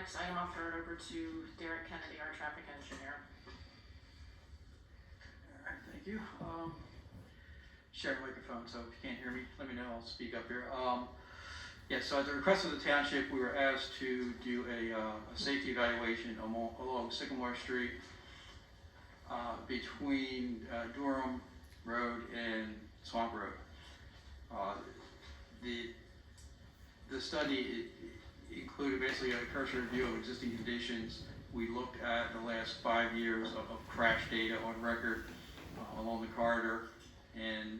next item, I'll throw it over to Derrick Kennedy, our traffic engineer. All right, thank you. Share microphone, so if you can't hear me, let me know, I'll speak up here. Yeah, so at the request of the township, we were asked to do a safety evaluation along Sycamore Street between Durham Road and Swamp Road. The study included basically a cursory review of existing conditions. We looked at the last 5 years of crash data on record along the corridor, and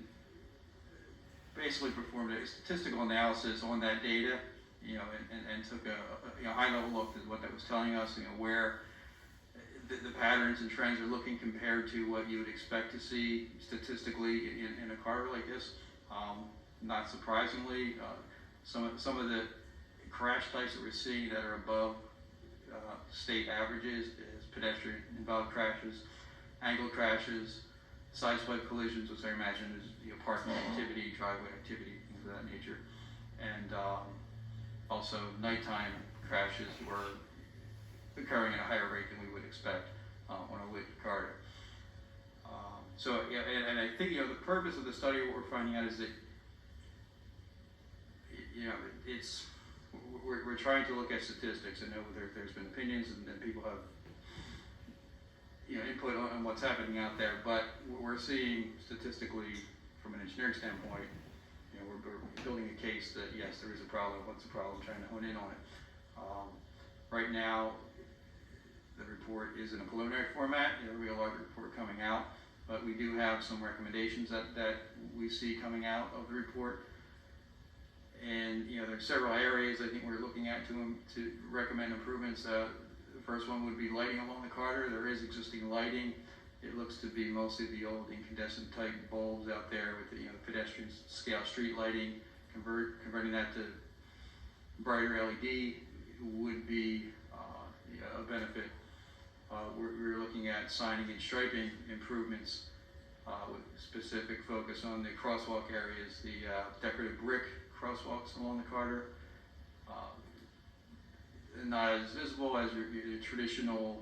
basically performed a statistical analysis on that data, and took a high-level look at what that was telling us, where the patterns and trends are looking compared to what you would expect to see statistically in a corridor like this. Not surprisingly, some of the crash types that we're seeing that are above state averages is pedestrian involved crashes, angle crashes, side swipe collisions, which I imagine is parking activity, driveway activity, things of that nature, and also nighttime crashes were occurring at a higher rate than we would expect on a lit corridor. So yeah, and I think the purpose of the study, what we're finding out is that we're trying to look at statistics and know there's been opinions and people have input on what's happening out there, but we're seeing statistically from an engineering standpoint, we're building a case that yes, there is a problem. What's the problem? Trying to hone in on it. Right now, the report is in a preliminary format. There'll be a larger report coming out, but we do have some recommendations that we see coming out of the report. And there's several areas I think we're looking at to recommend improvements. The first one would be lighting along the corridor. There is existing lighting. It looks to be mostly the old incandescent type bulbs out there with the pedestrian scale street lighting. Converting that to brighter LED would be a benefit. We're looking at signing and striping improvements with specific focus on the crosswalk areas, the decorative brick crosswalks along the corridor. Not as visible as your traditional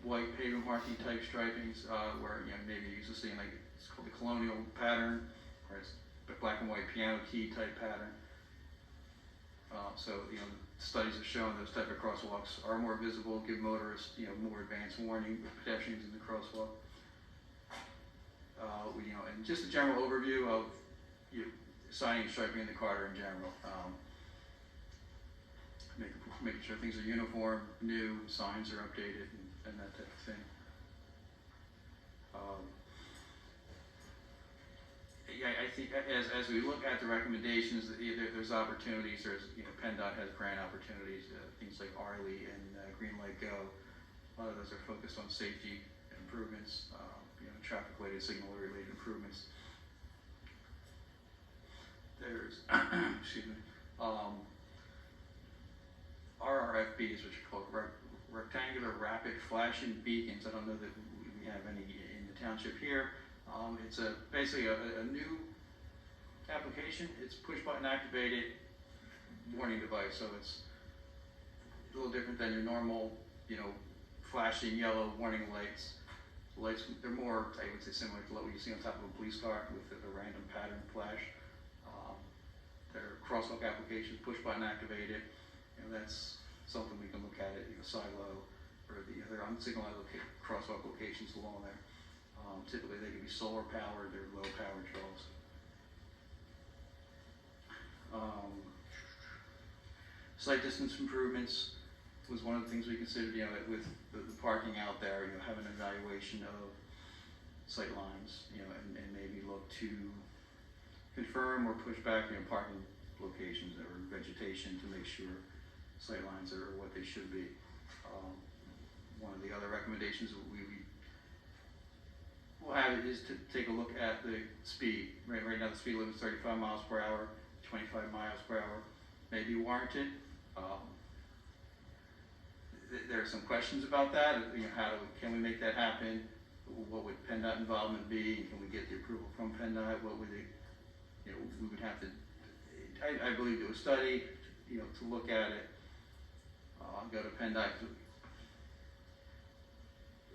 white pavement marking type stripings, where maybe you used to see like it's called the colonial pattern, or it's black and white piano key type pattern. So studies have shown those type of crosswalks are more visible, give motorists more advanced warning with pedestrians in the crosswalk. And just a general overview of signing and striping in the corridor in general. Making sure things are uniform, new, signs are updated, and that type of thing. I think as we look at the recommendations, there's opportunities. There's PENDOT has grant opportunities, things like ARLI and Green Light Go. A lot of those are focused on safety improvements, traffic-related, signal-related improvements. There's excuse me. RRFB is what you call rectangular rapid flashing beacons. I don't know that we have any in the township here. It's basically a new application. It's push button activated warning device, so it's a little different than your normal, flashing yellow warning lights. The lights, they're more, I would say, similar to what you see on top of a police car with the random pattern flash. They're crosswalk applications, push button activated. That's something we can look at it, silo, or other unsignalized crosswalk locations along there. Typically they can be solar powered, they're low power draws. Site distance improvements was one of the things we considered, with the parking out there, have an evaluation of sight lines, and maybe look to confirm or push back, parking locations or vegetation to make sure sight lines are what they should be. One of the other recommendations we will have is to take a look at the speed. Right now the speed limit is 35 miles per hour, 25 miles per hour may be warranted. There are some questions about that. Can we make that happen? What would PENDOT involvement be? Can we get the approval from PENDOT? What would it? We would have to, I believe, do a study, to look at it. go to PENDOT.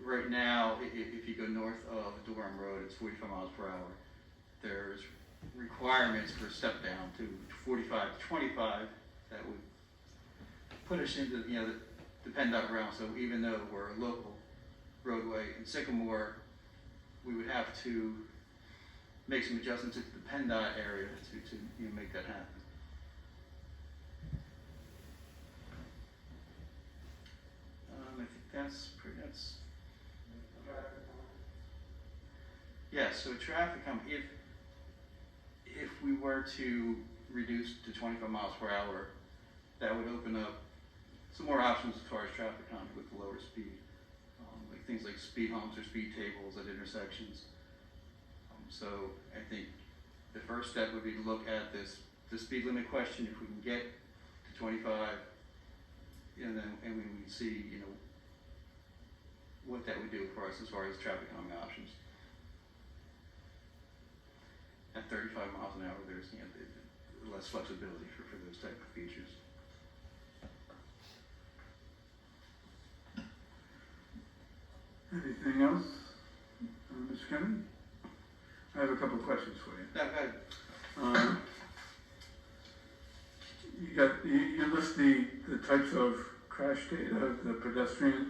Right now, if you go north of Durham Road, it's 45 miles per hour. There's requirements for step down to 45 to 25 that would put us into, the PENDOT realm. So even though we're a local roadway in Sycamore, we would have to make some adjustments into the PENDOT area to make that happen. I think that's pretty, so traffic, if we were to reduce to 25 miles per hour, that would open up some more options as far as traffic calming with the lower speed. Like things like speed humps or speed tables at intersections. So I think the first step would be to look at the speed limit question. If we can get to 25, and we would see, what that would do for us as far as traffic calming options. At 35 miles an hour, there's less flexibility for those type of features. Anything else, Mr. Kennedy? I have a couple of questions for you. No, go ahead. You list the types of crash data, the pedestrian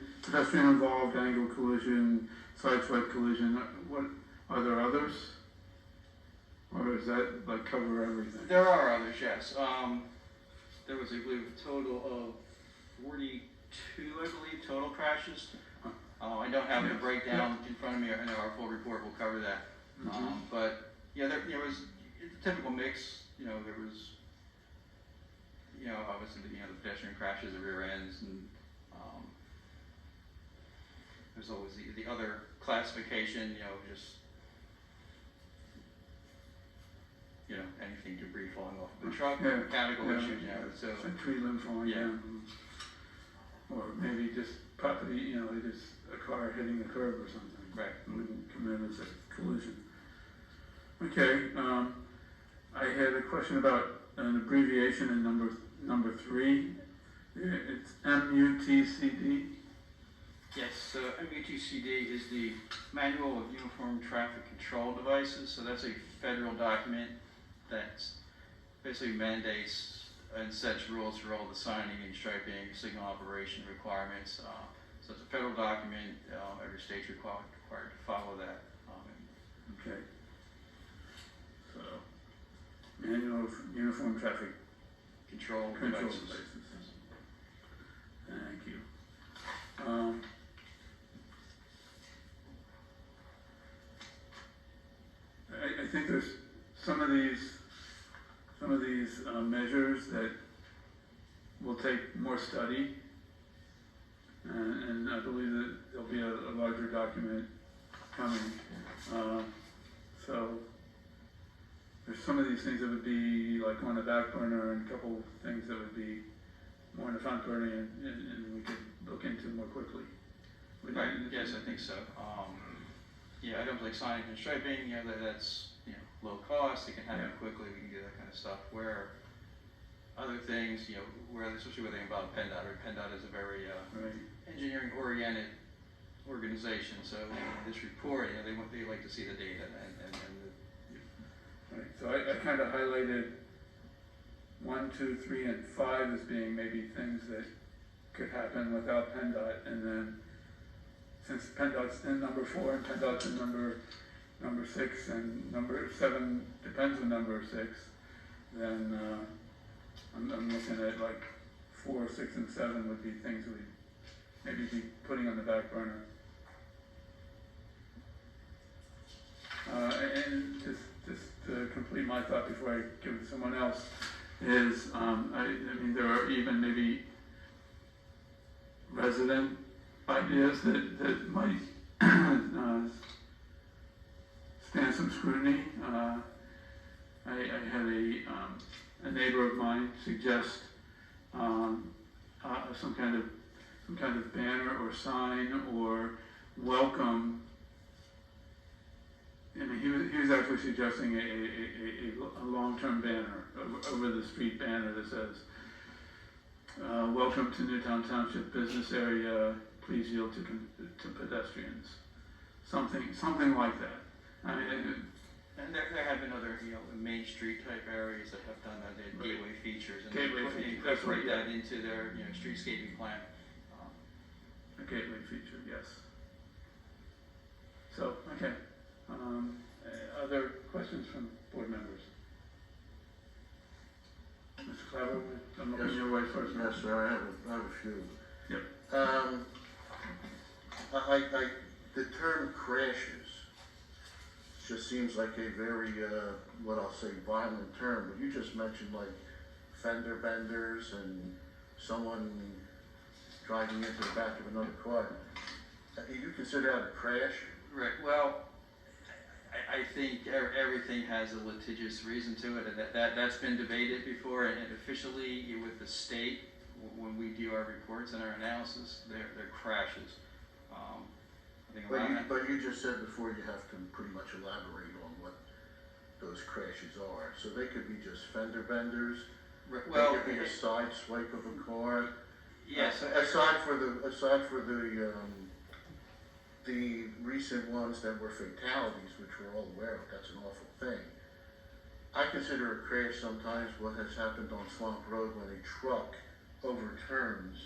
involved, angle collision, sideswipe collision. What are there others? Or does that cover everything? There are others, yes. There was, I believe, a total of 42, total crashes. I don't have the breakdown in front of me. I know our full report will cover that. Mm-hmm. But yeah, there was a typical mix. There was, obviously the pedestrian crashes, the rear ends, and there's always the other classification. Just anything debris falling off of the truck, mechanical issues. So a tree limb falling down, or maybe just property. Just a car hitting the curb or something. Right. Wouldn't come in as a collision. Okay. I had a question about an abbreviation in number 3. It's MUTCD. Yes, so MUTCD is the Manual of Uniform Traffic Control Devices. So that's a federal document that basically mandates and sets rules for all the signing and striping, signal operation requirements. So it's a federal document. Every state's required to follow that. Okay. So, Manual of Uniform Traffic Control Devices. devices. Thank you. I think there's some of these measures that will take more study, and I believe that there'll be a larger document coming. So there's some of these things that would be like on the back burner, and a couple things that would be more in the front burner, and we could look into more quickly. Right. Yes, I think so. Items like signage and striping, that's low cost. They can happen quickly. We can do that kind of stuff. Where other things, especially when they involve PENDOT. PENDOT is a very engineering-oriented organization. So in this report, they like to see the data Right. So I kind of highlighted 1, 2, 3, and 5 as being maybe things that could happen without PENDOT, and then since PENDOT's in number 4 and PENDOT's in number 6 and number 7 depends on number 6, then I'm looking at like 4, 6, and 7 would be things we'd maybe be putting on the back burner. And just to complete my thought before I give it to someone else is, I mean, there are even maybe resident ideas that might stand some scrutiny. I had a neighbor of mine suggest some kind of banner or sign or welcome. I mean, he was actually suggesting a long-term banner over the street banner that says, welcome to Newtown Township Business Area, please yield to pedestrians. Something like that. I mean, And there have been other, Main Street type areas that have done that, they had Right. gateway features, and Gateway they features, that's incorporate right, that into their, streetscaping plan. a gateway feature, yes. So, okay. Other questions from board members? Mr. Claver, I'm looking Yes. your way first. Yes, sir, I have a few. Yep. The term crashes just seems like a very, what I'll say, violent term, but you just mentioned like fender benders and someone driving into the back of another car. You consider that a crash? Right, well, I think everything has a litigious reason to it, and that's been debated before, and officially with the state, when we do our reports and our analysis, they're crashes. I think around that. But you just said before you have to pretty much elaborate on what those crashes are. So they could be just fender benders, Well, they could be a side swipe of a car. yes, Aside for the recent ones that were fatalities, which we're all aware of, that's an awful thing. I consider a crash sometimes what has happened on Swamp Road when a truck overturns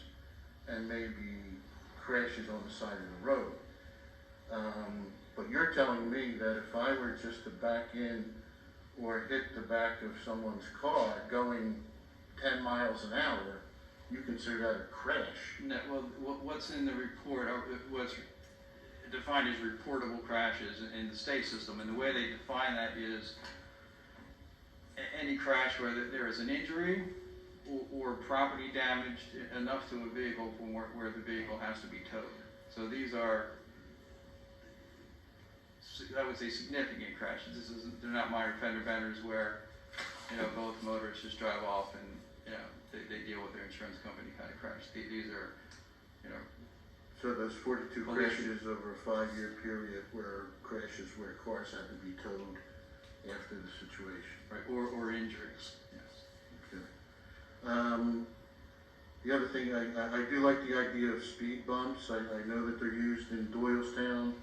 and maybe crashes on the side of the road. But you're telling me that if I were just to back in or hit the back of someone's car going 10 miles an hour, you consider that a crash? no, well, what's in the report, or what's defined as reportable crashes in the state system, and the way they define that is any crash where there is an injury or property damage enough to a vehicle from where the vehicle has to be towed. So these are, I would say, significant crashes. They're not minor fender benders where, both motorists just drive off and, they deal with their insurance company kind of crash. These are, So those 42 Well, crashes over a 5-year period were crashes where cars had to be towed after the situation. right, or injuries, yes. Okay. The other thing, I do like the idea of speed bumps. I know that they're used in Doylestown,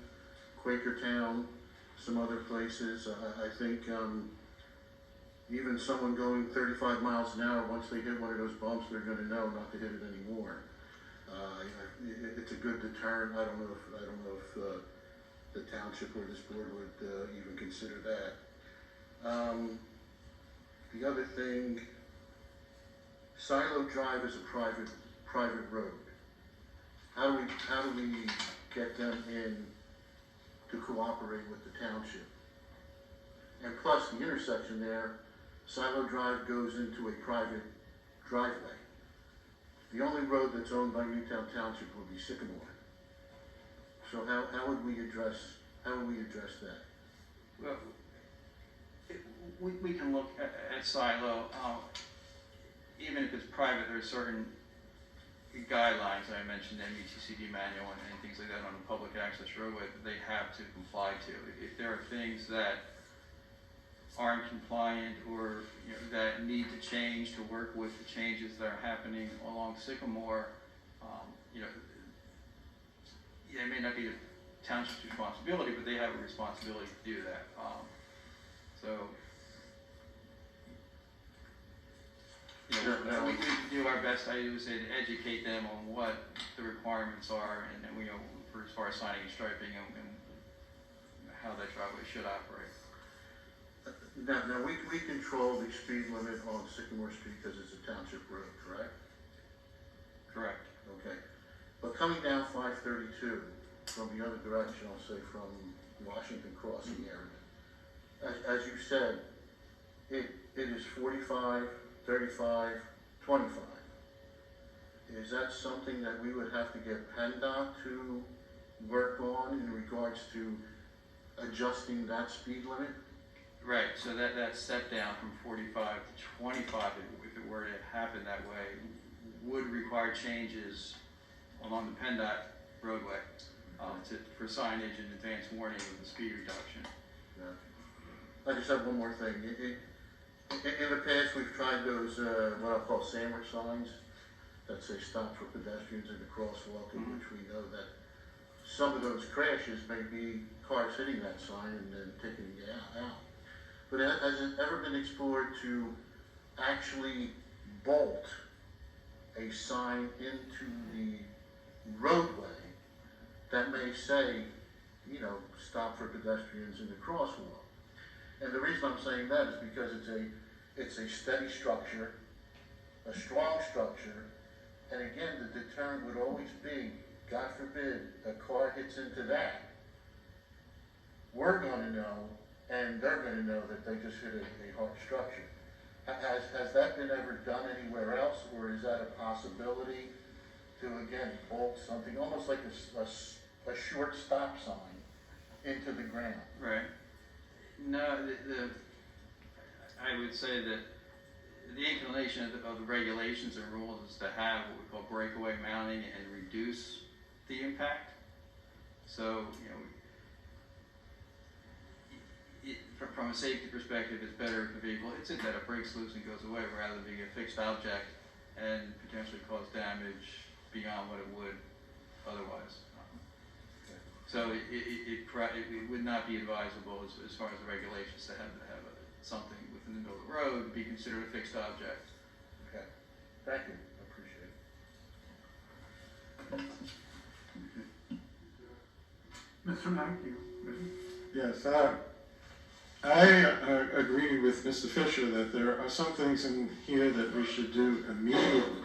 Quakertown, some other places. I think even someone going 35 miles an hour, once they hit one of those bumps, they're going to know not to hit it anymore. It's a good deterrent. I don't know if the township or this board would even consider that. The other thing, Silo Drive is a private road. How do we get them in to cooperate with the township? And plus, the intersection there, Silo Drive goes into a private driveway. The only road that's owned by Newtown Township would be Sycamore. So how would we address that? Well, we can look at Silo, even if it's private, there are certain guidelines I mentioned, MUTCD manual and things like that on a public access roadway that they have to comply to. If there are things that aren't compliant or that need to change to work with the changes that are happening along Sycamore, it may not be the township's responsibility, but they have a responsibility to do that. We can do our best, I would say, to educate them on what the requirements are, and for as far as signing and striping and how that driveway should operate. Now we control the speed limit on Sycamore Street because it's a township road, correct? Correct. Okay. But coming down 532 from the other direction, I'll say from Washington Crossing area, as you said, it is 45, 35, 25. Is that something that we would have to get PENDOT to work on in regards to adjusting that speed limit? Right, so that step down from 45 to 25, if it were to happen that way, would require changes along the PENDOT roadway for signage and advance warning of the speed reduction. Yeah. I just have one more thing. In the past, we've tried those, what I'll call sandwich signs. that say stop for pedestrians in the crosswalk, in which we know that some of those crashes may be cars hitting that sign and then taking you out. But has it ever been explored to actually bolt a sign into the roadway that may say, you know, stop for pedestrians in the crosswalk? And the reason I'm saying that is because it's a steady structure, a strong structure, and again, the deterrent would always be, God forbid, a car hits into that. We're gonna know, and they're gonna know that they just hit a hard structure. Has that been ever done anywhere else, or is that a possibility to, again, bolt something, almost like a short stop sign into the ground? Right. No, I would say that the inclination of the regulations and rules is to have what we call breakaway mounting and reduce the impact. So, you know, from a safety perspective, it's better if the vehicle hits it, that it breaks loose and goes away, rather than being a fixed object and potentially cause damage beyond what it would otherwise. So it would not be advisable as far as the regulations to have something within the middle of the road be considered a fixed object. Okay, thank you, I appreciate it. Mr. Mackey? Yes, I agree with Mr. Fisher that there are some things in here that we should do immediately.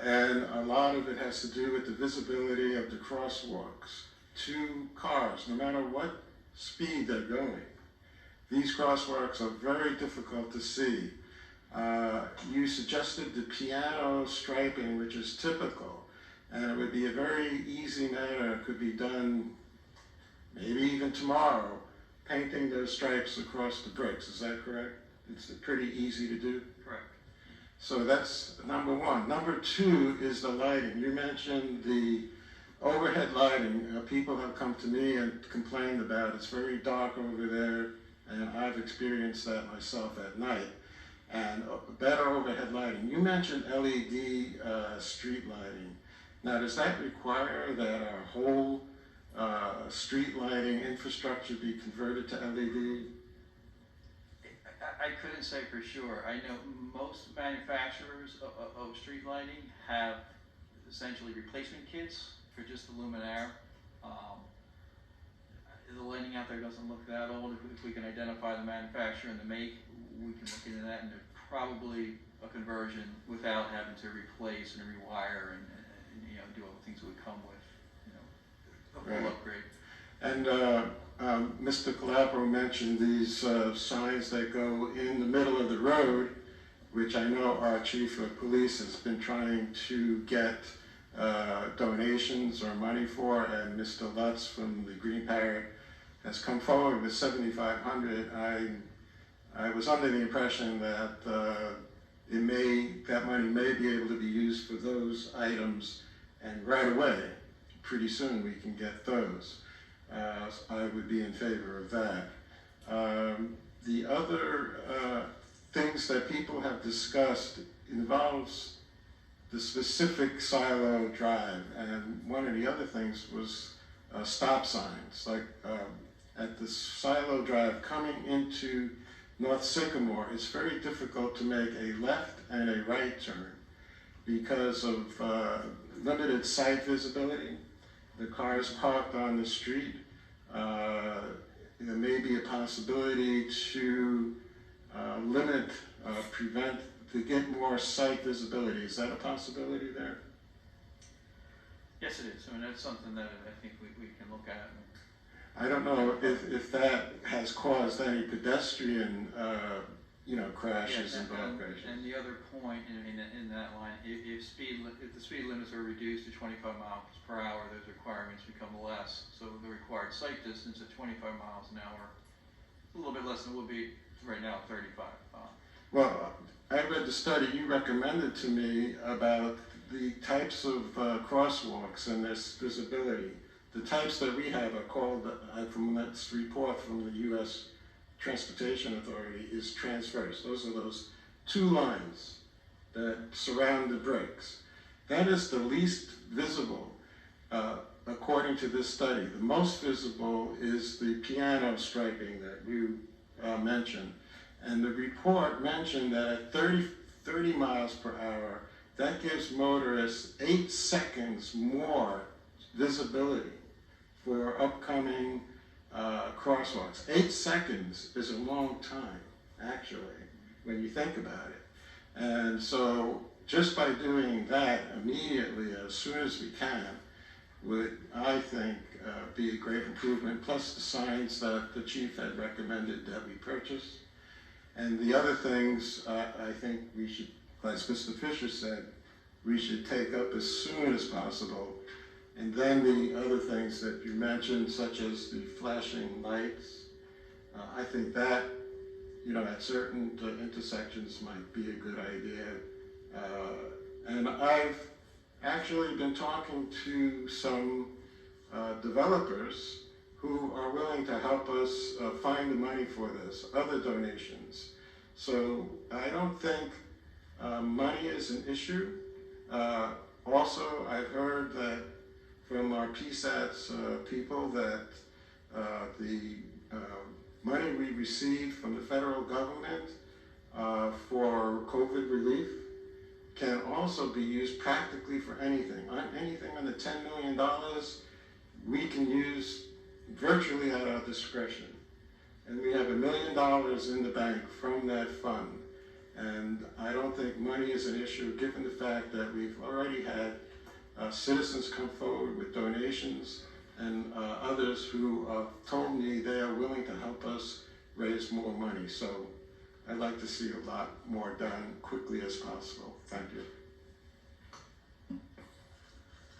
And a lot of it has to do with the visibility of the crosswalks to cars, no matter what speed they're going. These crosswalks are very difficult to see. You suggested the piano striping, which is typical, and it would be a very easy matter. It could be done maybe even tomorrow, painting those stripes across the bricks. Is that correct? It's pretty easy to do? Correct. So that's number one. Number two is the lighting. You mentioned the overhead lighting. People have come to me and complained about it's very dark over there, and I've experienced that myself at night. And better overhead lighting. You mentioned LED street lighting. Now, does that require that our whole street lighting infrastructure be converted to LED? I couldn't say for sure. I know most manufacturers of street lighting have essentially replacement kits for just the luminaire. The lighting out there doesn't look that old. If we can identify the manufacturer and the make, we can look into that, and there's probably a conversion without having to replace and rewire and you know, do all the things that would come with, you know, a full upgrade. And Mr. Calabro mentioned these signs that go in the middle of the road, which I know our chief of police has been trying to get donations or money for, and Mr. Lutz from the Green Parrot has come forward with $7,500. I was under the impression that that money may be able to be used for those items, and right away, pretty soon we can get those. I would be in favor of that. The other things that people have discussed involves the specific silo drive, and one of the other things was stop signs. Like at the silo drive coming into North Sycamore, it's very difficult to make a left and a right turn because of limited sight visibility. The cars parked on the street. There may be a possibility to prevent, to get more sight visibility. Is that a possibility there? Yes, it is. I mean, that's something that I think we can look at. I don't know if that has caused any pedestrian, crashes and dog crashes. And the other point in that line, if the speed limits are reduced to 25 miles per hour, those requirements become less. So the required sight distance at 25 miles an hour, a little bit less than it would be right now at 35. Well, I read the study you recommended to me about the types of crosswalks and their visibility. The types that we have are called, from that report from the U.S. Transportation Authority, is transverse. Those are those two lines that surround the bricks. That is the least visible, according to this study. The most visible is the piano striping that you mentioned. And the report mentioned that at 30 miles per hour, that gives motorists 8 seconds more visibility for upcoming crosswalks. 8 seconds is a long time, actually, when you think about it. And so just by doing that immediately, as soon as we can, would, I think, be a great improvement, plus the signs that the chief had recommended that we purchase. And the other things, I think we should, as Mr. Fisher said, we should take up as soon as possible. And then the other things that you mentioned, such as the flashing lights, I think that, you know, at certain intersections might be a good idea. And I've actually been talking to some developers who are willing to help us find the money for this, other donations. So I don't think money is an issue. Also, I've heard that from our PSATS people that the money we received from the federal government for COVID relief can also be used practically for anything. Anything under $10 million, we can use virtually at our discretion. And we have $1 million in the bank from that fund. And I don't think money is an issue, given the fact that we've already had citizens come forward with donations and others who told me they are willing to help us raise more money. So I'd like to see a lot more done quickly as possible. Thank you.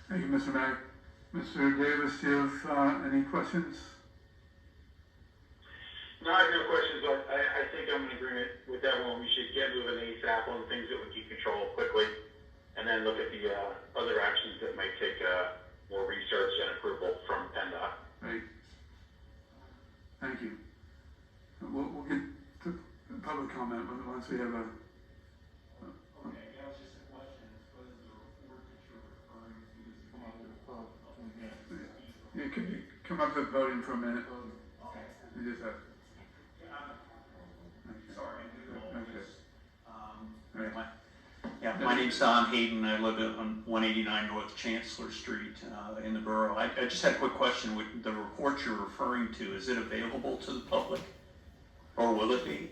Thank you, Mr. Mayor. Mr. Davis, do you have any questions? No, I have no questions, but I think I'm in agreement with everyone. We should get moving ASAP on things that we can control quickly, and then look at the other actions that might take more research and approval from PENDOT. Right. Thank you. We'll get to public comment once we have a... Okay, that was just a question. What is the report that you're referring to? Yeah, could you come up to the podium for a minute? Okay. You just have... Sorry. Okay. Yeah, my name's Don Hayden. I live on 189 North Chancellor Street in the borough. I just had a quick question. With the report you're referring to, is it available to the public? Or will it be?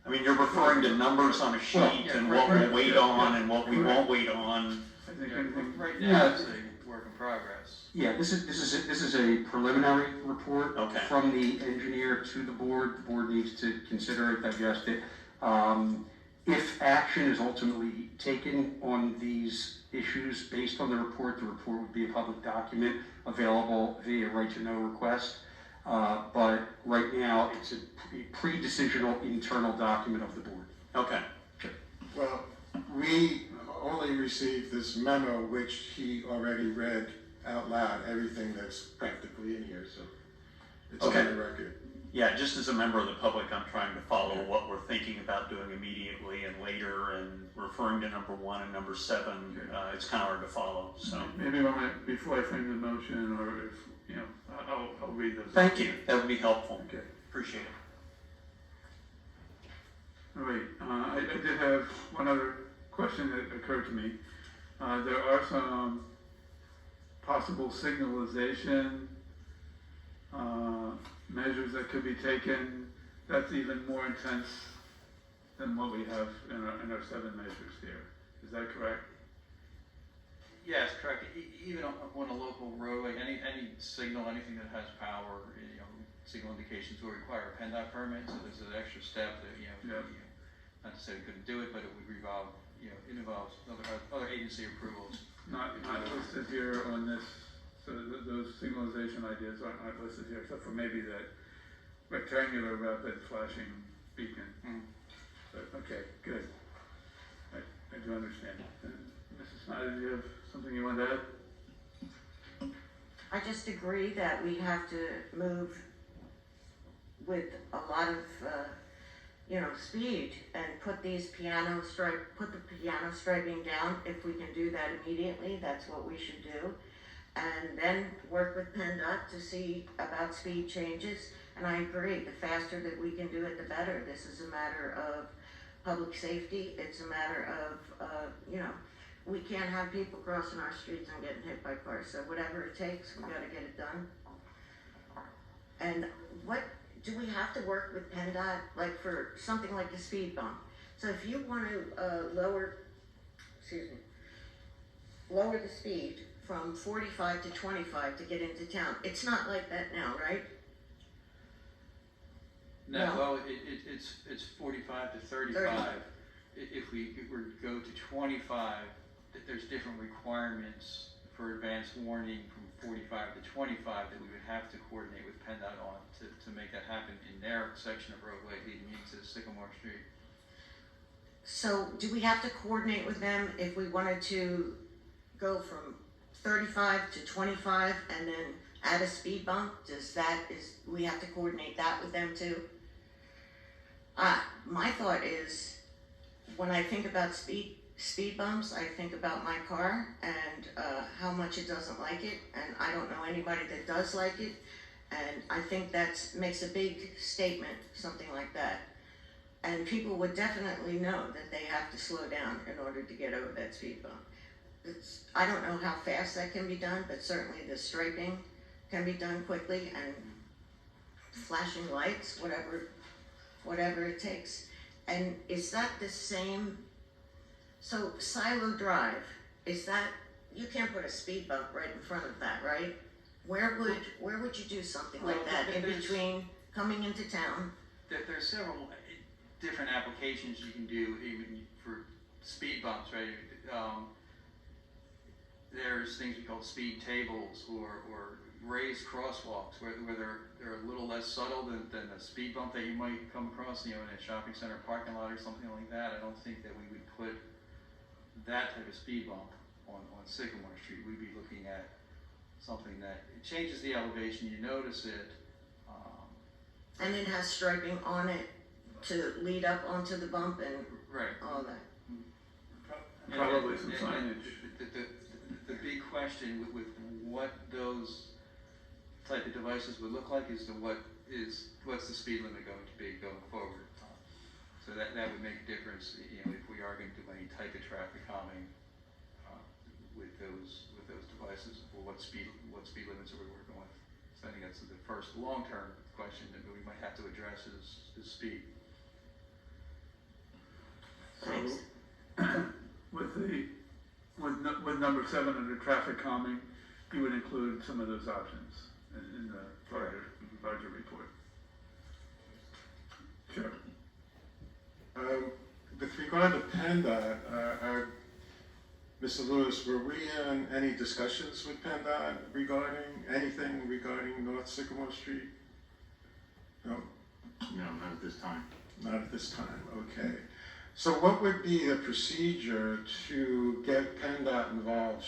I mean, you're referring to numbers on a sheet and what we'll wait on and what we won't wait on. I think anything... Right now, it's a work in progress. Yeah, this is a preliminary report Okay. from the engineer to the board. The board needs to consider it, digest it. If action is ultimately taken on these issues based on the report would be a public document available via right-to-know request. But right now, it's a pre-decisional internal document of the board. Okay. Well, we only received this memo, which he already read out loud, everything that's practically in here, so it's Okay. on the record. Yeah, just as a member of the public, I'm trying to follow what we're thinking about doing immediately and later, and referring to number 1 and number 7. It's kind of hard to follow. So Maybe before I frame the motion, or if, you know, I'll read those. thank you. That would be helpful. Okay. Appreciate it. All right. I did have one other question that occurred to me. There are some possible signalization measures that could be taken. That's even more intense than what we have in our 7 measures here. Is that correct? Yes, correct. Even on a local roadway, any signal, anything that has power, you know, signal indications will require a PENDOT permit. So there's an extra step that, not to say we couldn't do it, but it would involve, it involves other agency approvals. Not listed here on this. So those signalization ideas aren't listed here, except for maybe that rectangular rapid flashing beacon. But, okay, good. I do understand. Mrs. Snyder, do you have something you want to add? I just agree that we have to move with a lot of speed and put the piano striping down. If we can do that immediately, that's what we should do. And then work with PennDOT to see about speed changes. And I agree, the faster that we can do it, the better. This is a matter of public safety. It's a matter of, we can't have people crossing our streets and getting hit by cars. So whatever it takes, we gotta get it done. And what, do we have to work with PennDOT, like for something like the speed bump? So if you want to lower the speed from 45 to 25 to get into town, it's not like that now, right? No, No. well, it's 45 to 35. If we were to go to 25, there's different requirements for advance warning from 45 to 25 that we would have to coordinate with PennDOT on to make that happen in their section of roadway leading into Sycamore Street. So do we have to coordinate with them if we wanted to go from 35 to 25 and then add a speed bump? We have to coordinate that with them too? My thought is, when I think about speed bumps, I think about my car and how much it doesn't like it, and I don't know anybody that does like it, and I think that makes a big statement, something like that. And people would definitely know that they have to slow down in order to get over that speed bump. I don't know how fast that can be done, but certainly the striping can be done quickly, and flashing lights, whatever it takes. And is that the same? So Silo Drive, you can't put a speed bump right in front of that, right? Where would you do something like that in between coming into town? There's several different applications you can do even for speed bumps, right? There's things we call speed tables or raised crosswalks where they're a little less subtle than a speed bump that you might come across, in a shopping center parking lot or something like that. I don't think that we would put that type of speed bump on Sycamore Street. We'd be looking at something that it changes the elevation, you notice it. And it has striping on it to lead up onto the bump and right. all that. Probably some signage. The big question with what those type of devices would look like is what's the speed limit going to be going forward. So that would make a difference, if we are going to do any type of traffic calming with those devices, or what speed limits are we working with. So I think that's the first long-term question that we might have to address is speed. Thanks. With number 7 under traffic calming, you would include some of those options in the larger report. Sure. With regard to PennDOT, Mr. Lewis, were we in any discussions with PennDOT anything regarding North Sycamore Street? No? No, not at this time. Not at this time, okay. So what would be the procedure to get PennDOT involved?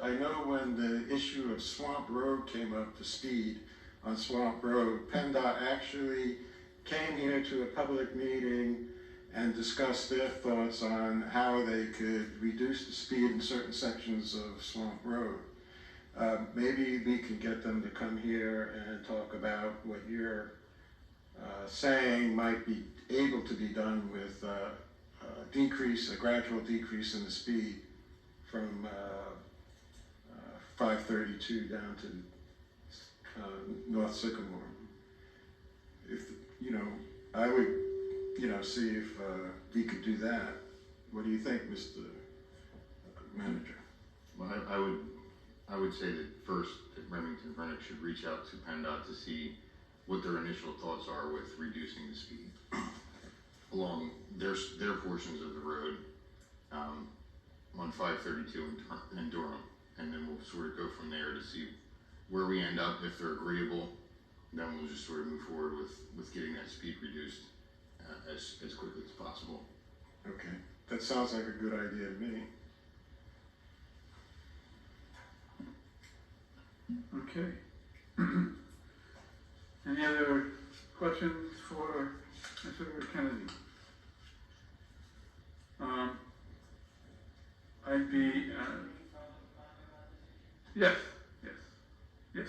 I know when the issue of Swamp Road came up to speed on Swamp Road, PennDOT actually came here to a public meeting and discussed their thoughts on how they could reduce the speed in certain sections of Swamp Road. Maybe we can get them to come here and talk about what you're saying might be able to be done with a gradual decrease in the speed from 532 down to North Sycamore. I would, see if we could do that. What do you think, Mr. Manager? Well, I would say that first that Remington Vernick should reach out to PennDOT to see what their initial thoughts are with reducing the speed along their portions of the road on 532 in Durham, and then we'll sort of go from there to see where we end up. If they're agreeable, then we'll just sort of move forward with getting that speed reduced as quickly as possible. Okay, that sounds like a good idea to me. Okay. Any other questions for Mr. Kennedy? I'd be, yes,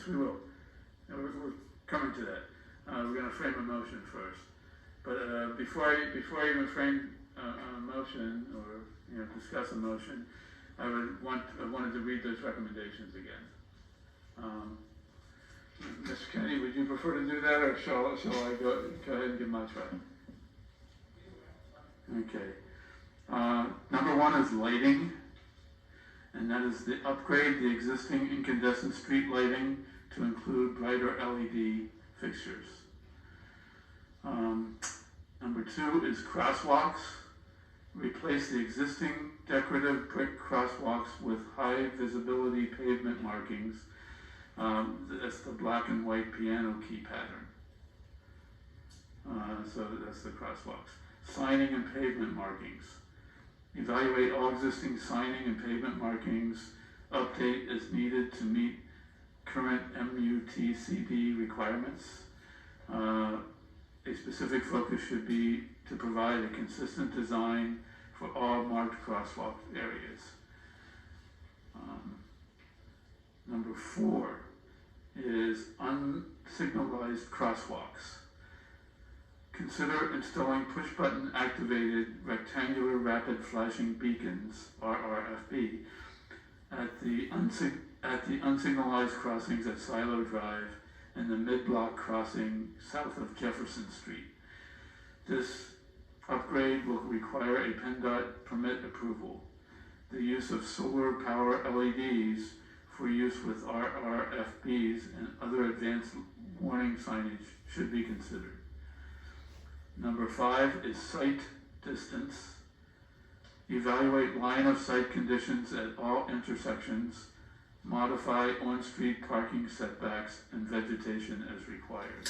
we will. We're coming to that. We're gonna frame a motion first. But before I even frame a motion or, discuss a motion, I wanted to read those recommendations again. Mr. Kennedy, would you prefer to do that, or shall I go ahead and give my try? Okay. Number one is lighting, and that is the upgrade the existing incandescent street lighting to include brighter LED fixtures. Number two is crosswalks. Replace the existing decorative brick crosswalks with high visibility pavement markings. That's the black and white piano key pattern. So that's the crosswalks. Signing and pavement markings. Evaluate all existing signing and pavement markings. Update as needed to meet current MUTCD requirements. A specific focus should be to provide a consistent design for all marked crosswalk areas. Number four is unsignalized crosswalks. Consider installing push-button activated rectangular rapid flashing beacons, RRFB, at the unsignalized crossings at Silo Drive and the mid-block crossing south of Jefferson Street. This upgrade will require a PENDOT permit approval. The use of solar power LEDs for use with RRFBs and other advanced warning signage should be considered. Number five is sight distance. Evaluate line of sight conditions at all intersections. Modify on-street parking setbacks and vegetation as required.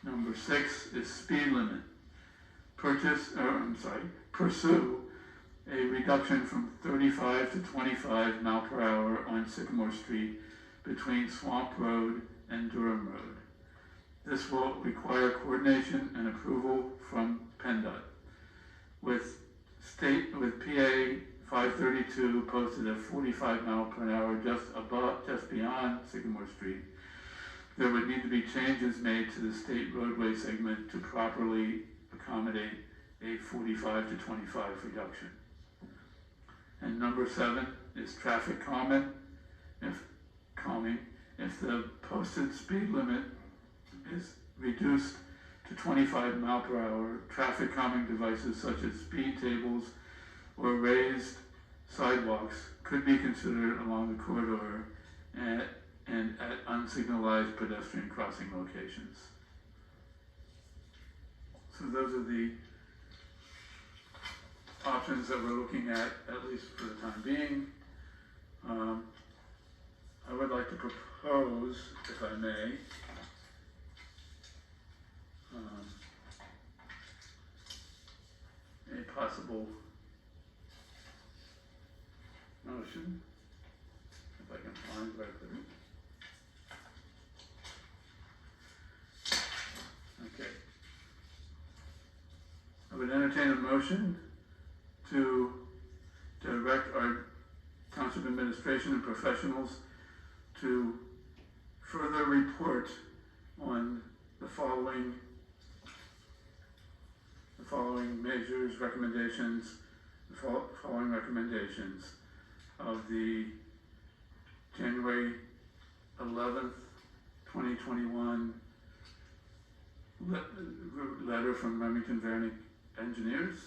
Number six is speed limit. Pursue a reduction from 35 to 25 mile per hour on Sycamore Street between Swamp Road and Durham Road. This will require coordination and approval from PENDOT. With PA 532 posted at 45 mile per hour just beyond Sycamore Street, there would need to be changes made to the state roadway segment to properly accommodate a 45 to 25 reduction. And number seven is traffic calming. If the posted speed limit is reduced to 25 mile per hour, traffic calming devices such as speed tables or raised sidewalks could be considered along the corridor and at unsignalized pedestrian crossing locations. So those are the options that we're looking at least for the time being. I would like to propose, if I may, a possible motion, if I can find where I put it. Okay. I would entertain a motion to direct our township administration and professionals to further report on the following measures, recommendations, following recommendations of the January 11th, 2021 letter from Remington Vernick Engineers.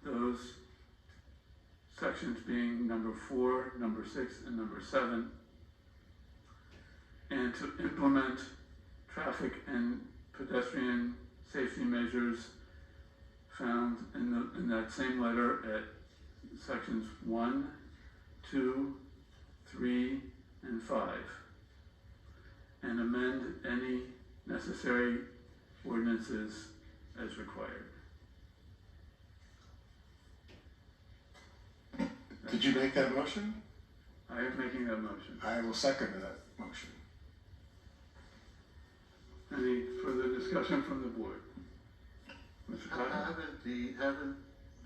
Those sections being number 4, number 6, and number 7, and to implement traffic and pedestrian safety measures found in that same letter at sections 1, 2, 3, and 5, and amend any necessary ordinances as required. Did you make that motion? I am making that motion. I will second that motion. Any further discussion from the board? Mr. Tyler? Haven't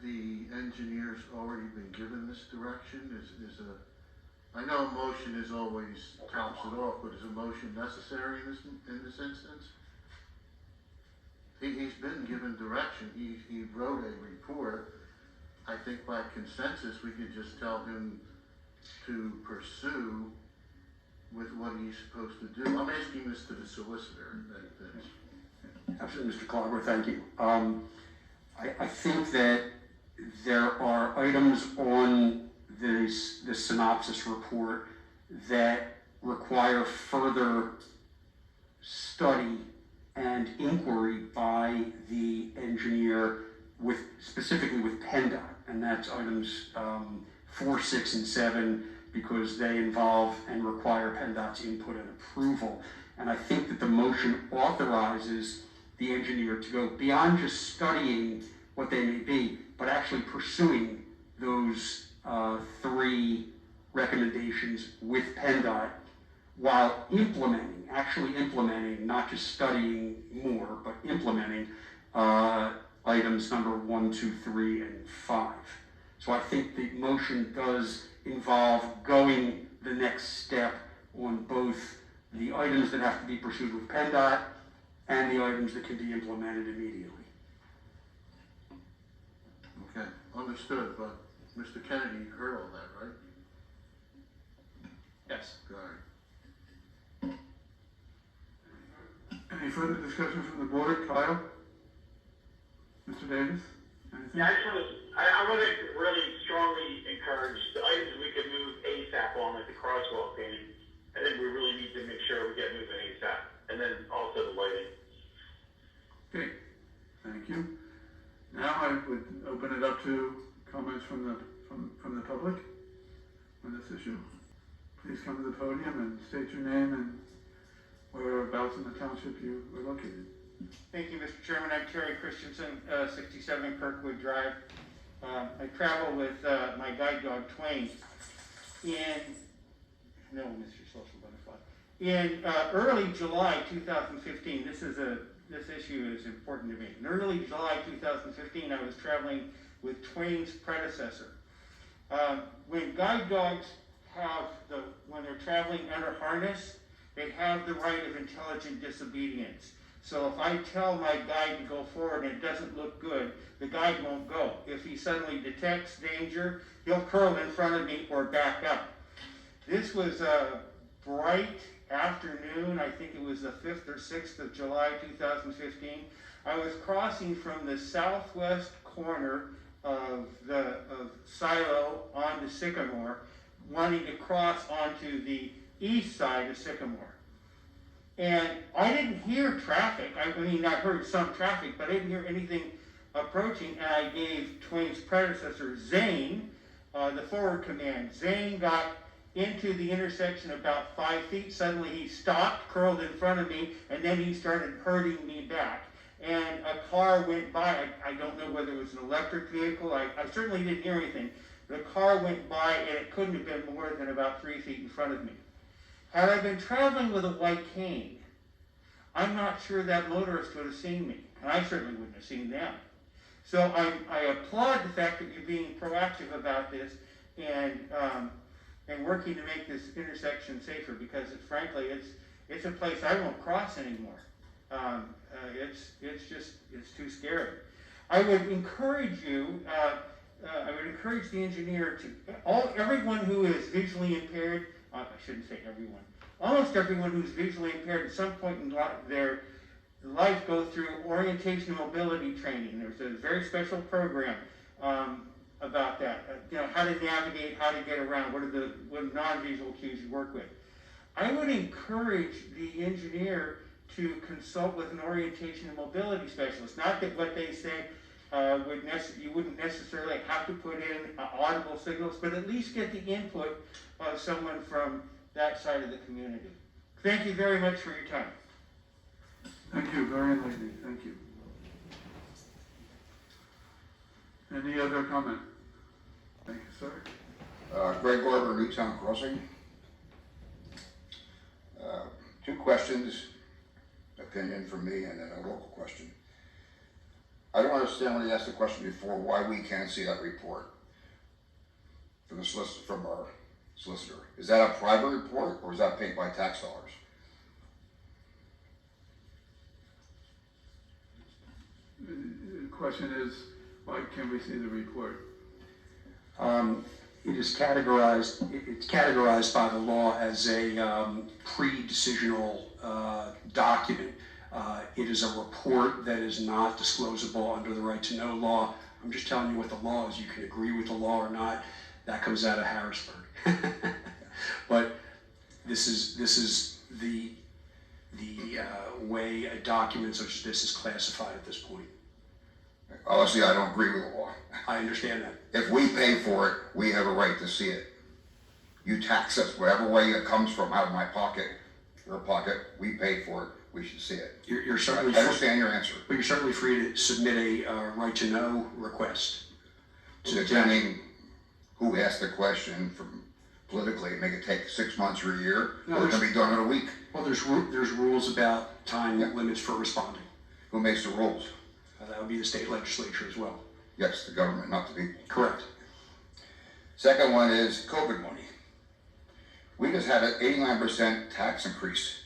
the engineers already been given this direction? I know a motion is always tops it off, but is a motion necessary in this instance? He's been given direction, he wrote a report. I think by consensus, we could just tell him to pursue with what he's supposed to do. I'm asking this to the solicitor. Absolutely, Mr. Clogger, thank you. I think that there are items on the synopsis report that require further study and inquiry by the engineer specifically with PENDOT, and that's items 4, 6, and 7, because they involve and require PENDOT's input and approval. And I think that the motion authorizes the engineer to go beyond just studying what they may be, but actually pursuing those 3 recommendations with PENDOT while actually implementing, not just studying more, but implementing items number 1, 2, 3, and 5. So I think the motion does involve going the next step on both the items that have to be pursued with PENDOT and the items that can be implemented immediately. Okay, understood, but Mr. Kennedy, you heard all that, right? Yes. All right. Any further discussion from the board? Kyle? Mr. Davis? Anything? Yeah, I want to really strongly encourage the items we could move ASAP on, like the crosswalk painting. I think we really need to make sure we get moving ASAP, and then also the lighting. Okay, thank you. Now I would open it up to comments from the public on this issue. Please come to the podium and state your name and whereabouts in the township you are located. Thank you, Mr. Chairman. I'm Terry Christensen, 67 Kirkwood Drive. I travel with my guide dog, Twain. Mr. Social Butterfly. In early July 2015, this issue is important to me. In early July 2015, I was traveling with Twain's predecessor. When guide dogs when they're traveling under harness, they have the right of intelligent disobedience. So if I tell my guide to go forward and it doesn't look good, the guide won't go. If he suddenly detects danger, he'll curl in front of me or back up. This was a bright afternoon, I think it was the 5th or 6th of July 2015. I was crossing from the southwest corner of Silo onto Sycamore, wanting to cross onto the east side of Sycamore. And I didn't hear traffic. I heard some traffic, but I didn't hear anything approaching. And I gave Twain's predecessor, Zane, the forward command. Zane got into the intersection about 5 feet. Suddenly he stopped, curled in front of me, and then he started herding me back. And a car went by. I don't know whether it was an electric vehicle. I certainly didn't hear anything. But a car went by, and it couldn't have been more than about 3 feet in front of me. Had I been traveling with a white cane, I'm not sure that motorist would have seen me, and I certainly wouldn't have seen them. So I applaud the fact that you're being proactive about this and working to make this intersection safer, because frankly, it's a place I won't cross anymore. It's too scary. I would encourage the engineer everyone who is visually impaired. I shouldn't say everyone. Almost everyone who's visually impaired at some point in their life go through orientation and mobility training. There's a very special program about that. How to navigate, how to get around, what non-visual cues you work with. I would encourage the engineer to consult with an orientation and mobility specialist. Not that what they say you wouldn't necessarily have to put in audible signals, but at least get the input of someone from that side of the community. Thank you very much for your time. Thank you, very enlightening, thank you. Any other comment? Thank you, sir. Greg Garber, Newtown Crossing. 2 questions. opinion from me and then a local question. I don't understand when you asked the question before why we can't see that report from the solicitor, from our solicitor. Is that a private report or is that paid by tax dollars? The question is, why can't we see the report? It is categorized, it's categorized by the law as a pre-decisional document. It is a report that is not disclosable under the right to know law. I'm just telling you what the law is. You can agree with the law or not. That comes out of Harrisburg. But this is the way a document such as this is classified at this point. Honestly, I don't agree with the law. I understand that. If we pay for it, we have a right to see it. You tax us whatever way it comes from out of my pocket, your pocket, we paid for it, we should see it. You're certainly I understand your answer. But you're certainly free to submit a right to know request. Depending who asked the question from politically, make it take 6 months or a year, or it can be done in a week. Well, there's rules about time limits for responding. Who makes the rules? That would be the state legislature as well. Yes, the government, not the people. Correct. Second one is COVID money. We just had an 89% tax increase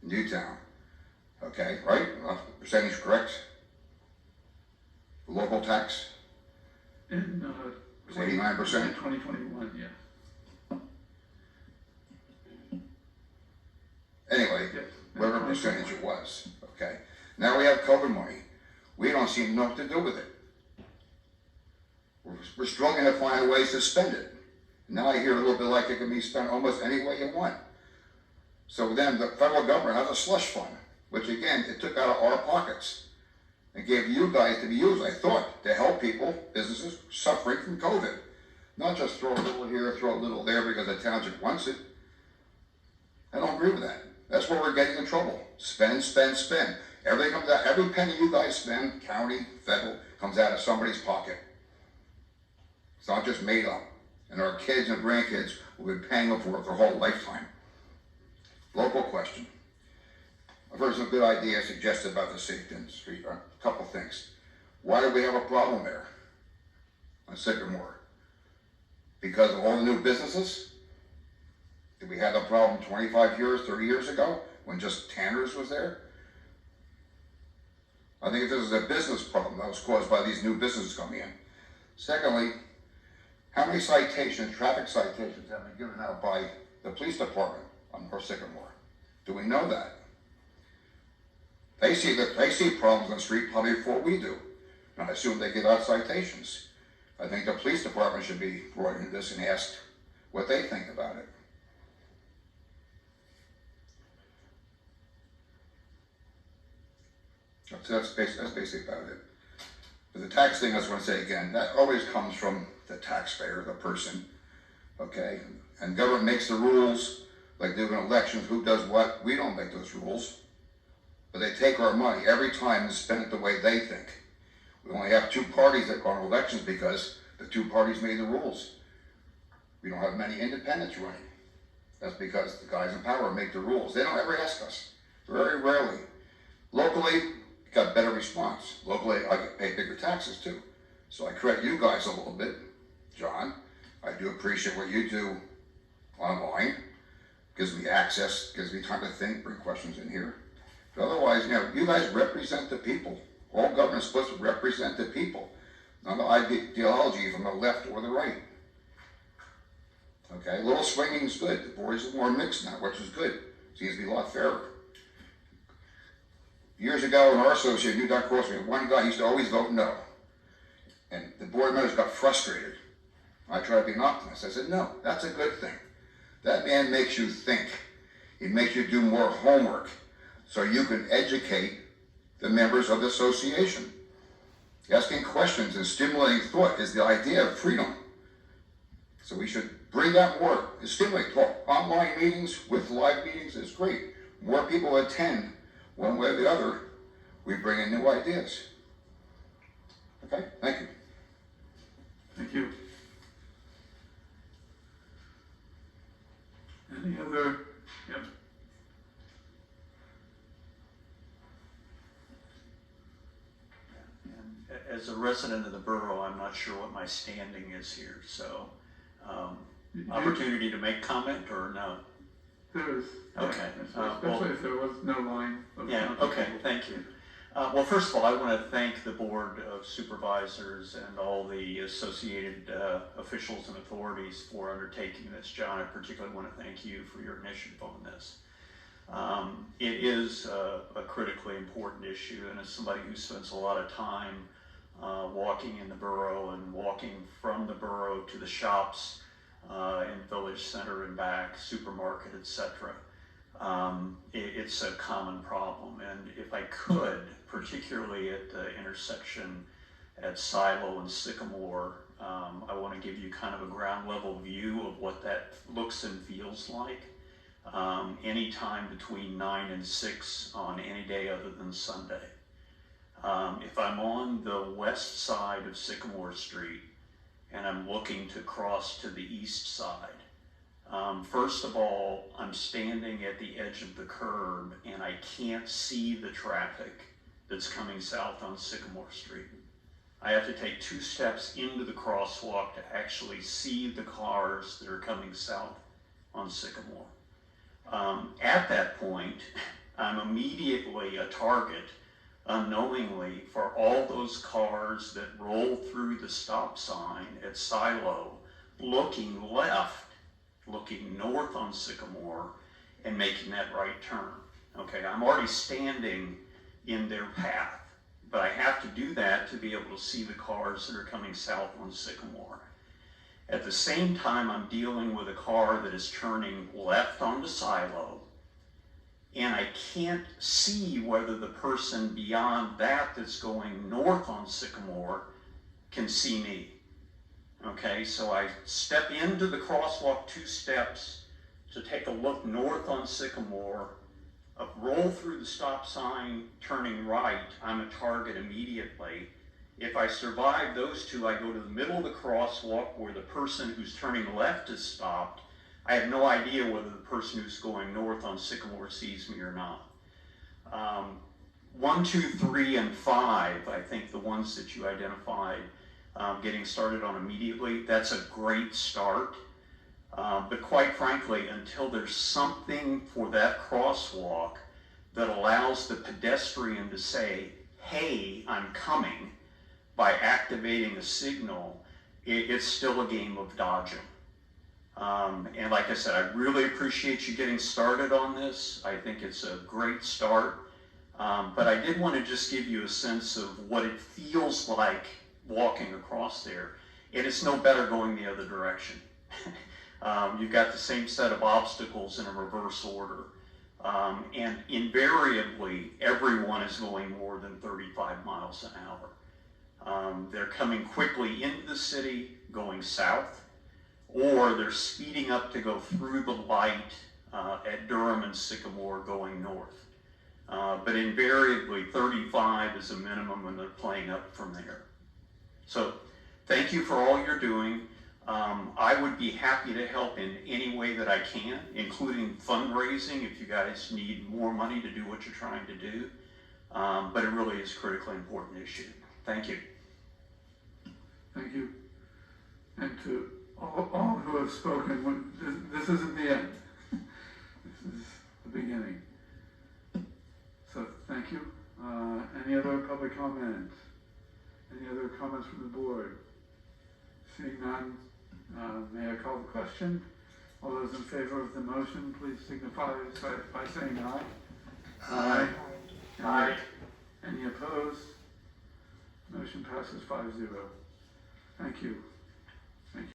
in Newtown. Okay, right? Percentage correct? The local tax? In, It's 89%? 2021, yeah. Anyway, Yes. whatever percentage it was, okay? Now we have COVID money. We don't seem to know what to do with it. We're struggling to find ways to spend it. Now I hear a little bit like it can be spent almost any way you want. So then the federal government has a slush fund, which again, it took out of our pockets and gave you guys to be used, I thought, to help people, businesses suffering from COVID. Not just throw a little here, throw a little there because the township wants it. I don't agree with that. That's where we're getting in trouble. Spend, spend, spend. Everything comes out, every penny you guys spend, county, federal, comes out of somebody's pocket. It's not just made up. And our kids and grandkids will be paying for it their whole lifetime. Local question. I've heard some good ideas suggested about the Sycamore Street. A couple things. Why do we have a problem there on Sycamore? Because of all the new businesses? Did we have a problem 25 years, 30 years ago when just Tanner's was there? I think this is a business problem that was caused by these new businesses coming in. Secondly, how many citations, traffic citations have been given out by the police department on North Sycamore? Do we know that? They see problems on the street probably before we do. And I assume they give out citations. I think the police department should be brought into this and asked what they think about it. So that's basically about it. But the tax thing, I just want to say again, that always comes from the taxpayer, the person, okay? And government makes the rules, like doing elections, who does what. We don't make those rules. But they take our money every time and spend it the way they think. We only have two parties that go on elections because the two parties made the rules. We don't have many independents running. That's because the guys in power make the rules. They don't ever ask us, very rarely. Locally, got better response. Locally, I get paid bigger taxes too. So I credit you guys a little bit, John. I do appreciate what you do online. Gives me access, gives me time to think, bring questions in here. But otherwise, you guys represent the people. All government's supposed to represent the people, not the ideology from the left or the right. Okay, a little swinging is good. The boys are more mixed now, which is good. Seems to be a lot fairer. Years ago in our association, Newtown Crosswalks, one guy used to always vote no. And the board members got frustrated. I tried to be an optimist. I said, no, that's a good thing. That man makes you think. He makes you do more homework so you can educate the members of the association. Asking questions and stimulating thought is the idea of freedom. So we should bring that more, stimulate thought. Online meetings with live meetings is great. More people attend one way or the other, we bring in new ideas. Okay, thank you. Thank you. Any other? Yep. as a resident of the borough, I'm not sure what my standing is here, so, opportunity to make comment or no? There is. Okay. Especially if there was no line of. Yeah, okay, thank you. Well, first of all, I want to thank the Board of Supervisors and all the associated officials and authorities for undertaking this. John, I particularly want to thank you for your initiative on this. It is a critically important issue, and as somebody who spends a lot of time walking in the borough and walking from the borough to the shops in Village Center and back, supermarket, etc., it's a common problem. And if I could, particularly at the intersection at Silo and Sycamore, I want to give you kind of a ground level view of what that looks and feels like anytime between 9 and 6 on any day other than Sunday. If I'm on the west side of Sycamore Street and I'm looking to cross to the east side, first of all, I'm standing at the edge of the curb and I can't see the traffic that's coming south on Sycamore Street. I have to take 2 steps into the crosswalk to actually see the cars that are coming south on Sycamore. At that point, I'm immediately a target, unknowingly, for all those cars that roll through the stop sign at Silo, looking left, looking north on Sycamore, and making that right turn. Okay, I'm already standing in their path, but I have to do that to be able to see the cars that are coming south on Sycamore. At the same time, I'm dealing with a car that is turning left onto Silo, and I can't see whether the person beyond that that's going north on Sycamore can see me. Okay, so I step into the crosswalk 2 steps to take a look north on Sycamore, roll through the stop sign, turning right, I'm a target immediately. If I survive those 2, I go to the middle of the crosswalk where the person who's turning left is stopped. I have no idea whether the person who's going north on Sycamore sees me or not. 1, 2, 3, and 5, I think the ones that you identified, getting started on immediately, that's a great start. But quite frankly, until there's something for that crosswalk that allows the pedestrian to say, hey, I'm coming, by activating a signal, it's still a game of dodging. And like I said, I really appreciate you getting started on this. I think it's a great start. But I did want to just give you a sense of what it feels like walking across there. And it's no better going the other direction. You've got the same set of obstacles in a reverse order. And invariably, everyone is going more than 35 miles an hour. They're coming quickly into the city, going south, or they're speeding up to go through the light at Durham and Sycamore going north. But invariably, 35 is a minimum and they're playing up from there. So thank you for all you're doing. I would be happy to help in any way that I can, including fundraising if you guys need more money to do what you're trying to do. But it really is a critically important issue. Thank you. Thank you. And to all who have spoken, this isn't the end. This is the beginning. So thank you. Any other public comment? Any other comments from the board? Seeing none, may I call the question? All those in favor of the motion, please signify by saying aye. Aye. Aye. Any opposed? Motion passes 5-0. Thank you.